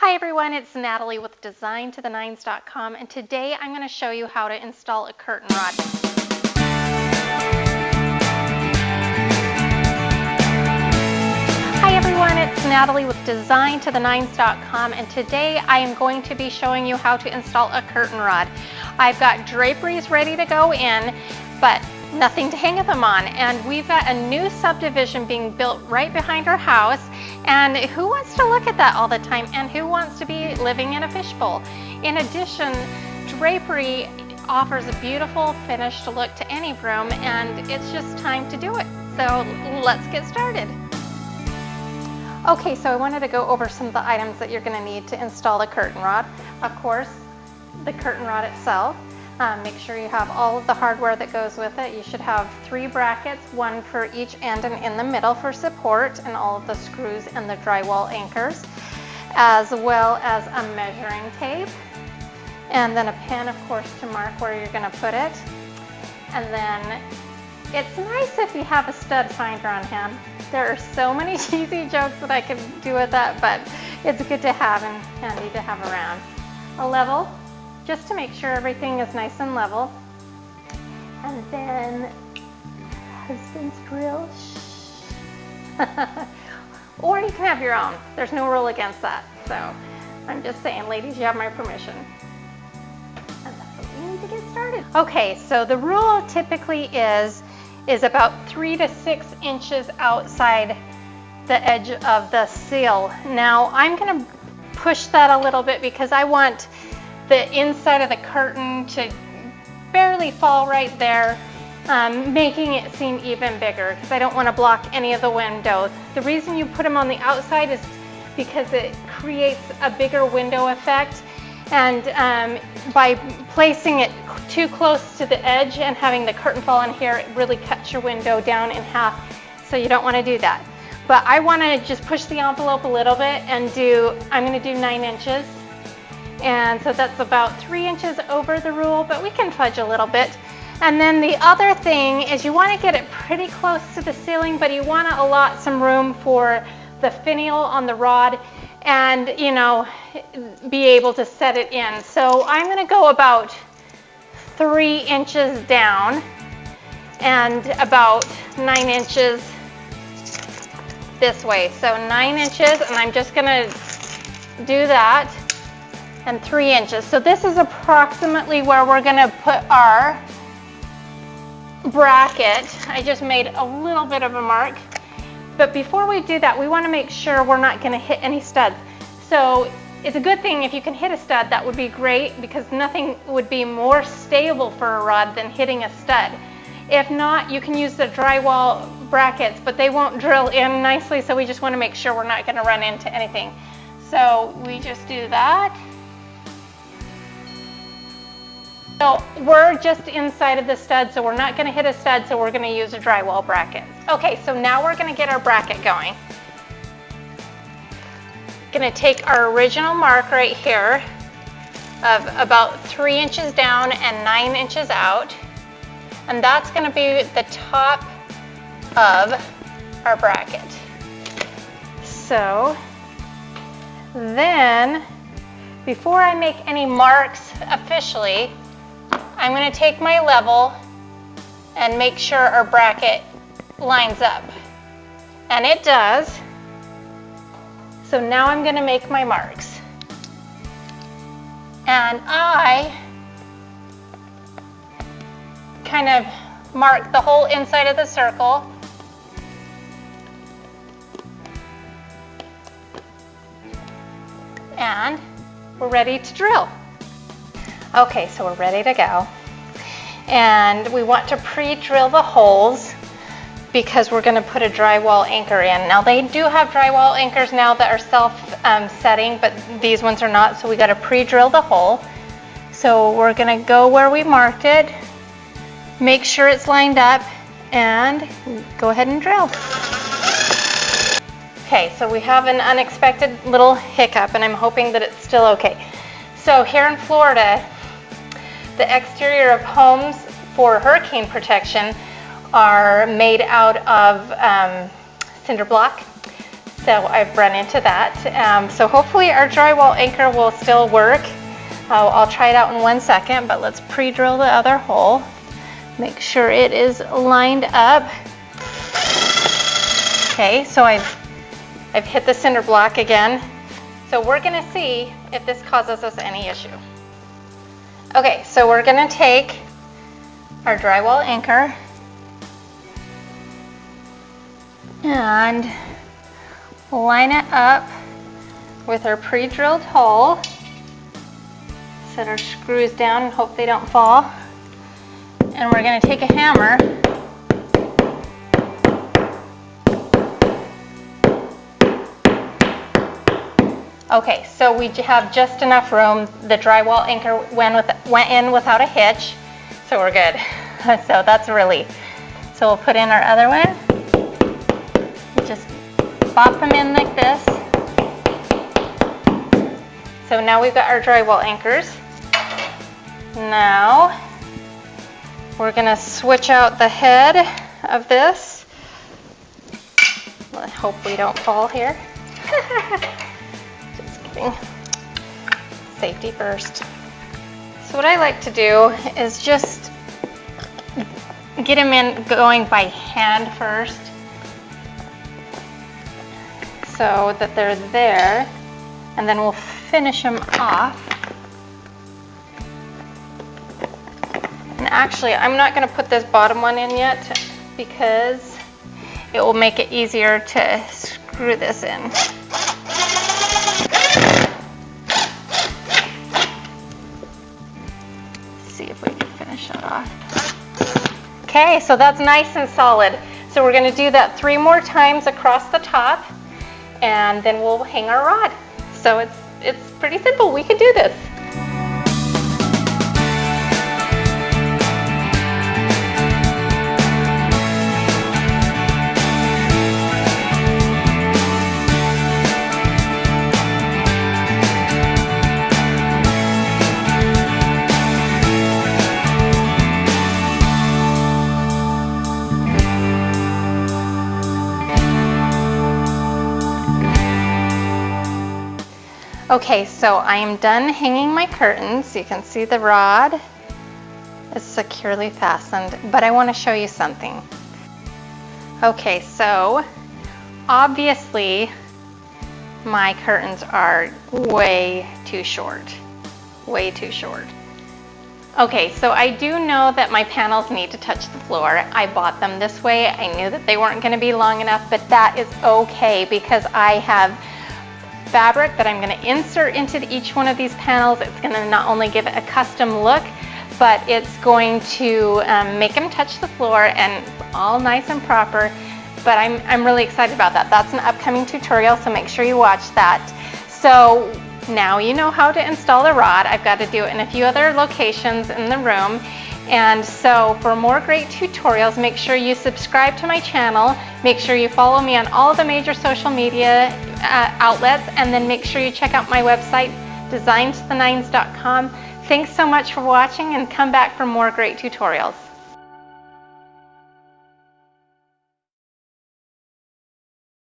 Hi everyone, it's Natalie with DesignToTheNines.com, and today I'm going to show you how to install a curtain rod. Hi everyone, it's Natalie with DesignToTheNines.com, and today I am going to be showing you how to install a curtain rod. I've got draperies ready to go in, but nothing to hang them on, and we've got a new subdivision being built right behind our house, and who wants to look at that all the time, and who wants to be living in a fishbowl? In addition, drapery offers a beautiful finished look to any room, and it's just time to do it. So let's get started. Okay, so I wanted to go over some of the items that you're going to need to install the curtain rod. Of course, the curtain rod itself. Make sure you have all of the hardware that goes with it. You should have 3 brackets, one for each end and in the middle for support, and all of the screws and the drywall anchors, as well as a measuring tape, and then a pen, of course, to mark where you're going to put it. And then it's nice if you have a stud finder on hand. There are so many cheesy jokes that I could do with that, but it's good to have and handy to have around. A level, just to make sure everything is nice and level. And then husband's drill. Or you can have your own. There's no rule against that. So I'm just saying, ladies, you have my permission. And that's what we need to get started. Okay, so the rule typically is about 3 to 6 inches outside the edge of the sill. Now I'm gonna push that a little bit because I want the inside of the curtain to barely fall right there, making it seem even bigger because I don't want to block any of the windows. The reason you put them on the outside is because it creates a bigger window effect, and by placing it too close to the edge and having the curtain fall in here, it really cuts your window down in half, so you don't want to do that. But I want to just push the envelope a little bit and I'm going to do 9 inches. And so that's about 3 inches over the rule, but we can fudge a little bit. And then the other thing is you want to get it pretty close to the ceiling, but you want to allot some room for the finial on the rod and, be able to set it in. So I'm going to go about 3 inches down and about 9 inches this way. So 9 inches, and I'm just going to do that. And 3 inches. So this is approximately where we're going to put our bracket. I just made a little bit of a mark. But before we do that, we want to make sure we're not going to hit any studs. So it's a good thing if you can hit a stud. That would be great, because nothing would be more stable for a rod than hitting a stud. If not, you can use the drywall brackets, but they won't drill in nicely, so we just want to make sure we're not going to run into anything. So we just do that. So we're just inside of the stud, so we're not going to hit a stud, so we're going to use a drywall bracket. Okay, so now we're going to get our bracket going. Going to take our original mark right here of about 3 inches down and 9 inches out, and that's going to be the top of our bracket. So then, before I make any marks officially, I'm going to take my level and make sure our bracket lines up. And it does. So now I'm going to make my marks. And I kind of mark the whole inside of the circle. And we're ready to drill. Okay, so we're ready to go. And we want to pre-drill the holes because we're going to put a drywall anchor in. Now they do have drywall anchors now that are self-setting, but these ones are not, so we got to pre-drill the hole. So we're going to go where we marked it, make sure it's lined up, and go ahead and drill. Okay, so we have an unexpected little hiccup, and I'm hoping that it's still okay. So here in Florida, the exterior of homes for hurricane protection are made out of cinder block. So I've run into that. So hopefully our drywall anchor will still work. I'll try it out in 1 second, but let's pre-drill the other hole. Make sure it is lined up. Okay, so I've hit the cinder block again. So we're gonna see if this causes us any issue. Okay, so we're gonna take our drywall anchor and line it up with our pre-drilled hole. Set our screws down and hope they don't fall. And we're going to take a hammer Okay, so we have just enough room. The drywall anchor went in without a hitch, so we're good. So that's a relief. So we'll put in our other one. Just pop them in like this. So now we've got our drywall anchors. Now we're gonna switch out the head of this. I hope we don't fall here. Just kidding. Safety first. So what I like to do is just get them in going by hand first, so that they're there, and then we'll finish them off. And actually, I'm not going to put this bottom one in yet because it will make it easier to screw this in. Let's see if we can finish that off. Okay, so that's nice and solid. So we're going to do that 3 more times across the top, and then we'll hang our rod. So it's pretty simple. We can do this. Okay, so I am done hanging my curtains. You can see the rod is securely fastened, but I want to show you something. Okay, so obviously my curtains are way too short. Way too short. Okay, so I do know that my panels need to touch the floor. I bought them this way. I knew that they weren't going to be long enough, but that is okay because I have fabric that I'm going to insert into each one of these panels. It's going to not only give it a custom look, but it's going to make them touch the floor and all nice and proper. But I'm really excited about that. That's an upcoming tutorial, so make sure you watch that. So now you know how to install the rod. I've got to do it in a few other locations in the room. And so for more great tutorials, make sure you subscribe to my channel. Make sure you follow me on all of the major social media outlets, and then make sure you check out my website, designtoth9s.com. Thanks so much for watching, and come back for more great tutorials.